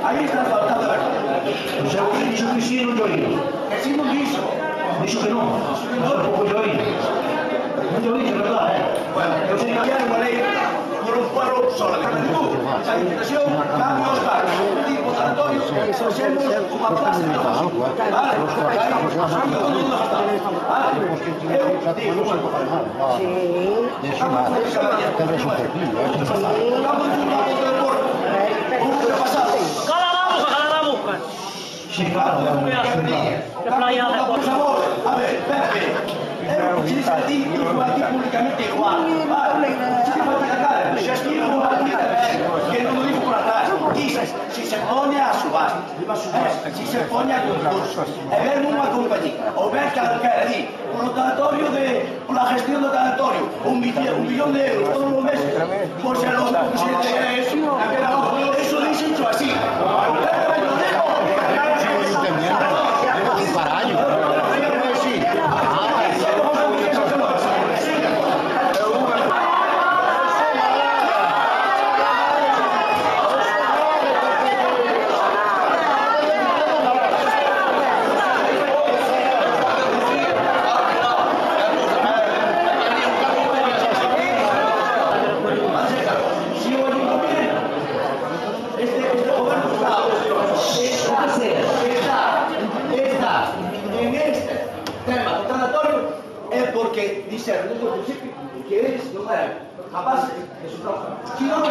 Aí está faltando a verdade. O seu dixo que sí non yo oí. Que sí non dixo. Dixo que non. Tampouco yo oí. Non yo dixo, verdad, Bueno, eu sei cambiar unha lei por un pueblo sola. A Diputación, cambio os cargos. Un tipo sanatorio, facemos unha plaza de negocio. Vale? Pasando todo mundo a fatal. Vale? Eu digo unha cosa. Vamos a Sí, claro, que playa de por favor, a ver, Pepe. Si dice a ti, digo aquí públicamente igual. Vale, si te falta la cara, si es que no va a que no lo digo por atrás. Dices, si se pone a subasta, si se pone a concurso, e ver unha compañía, ou ver calquera allí, por o tanatorio por la gestión do tanatorio, un millón de euros todos os meses, por ser o presidente de eso dixen así. En este tema do tanatorio é porque dixeron desde o principio que eles non eran capaces de su trabajo. Si non,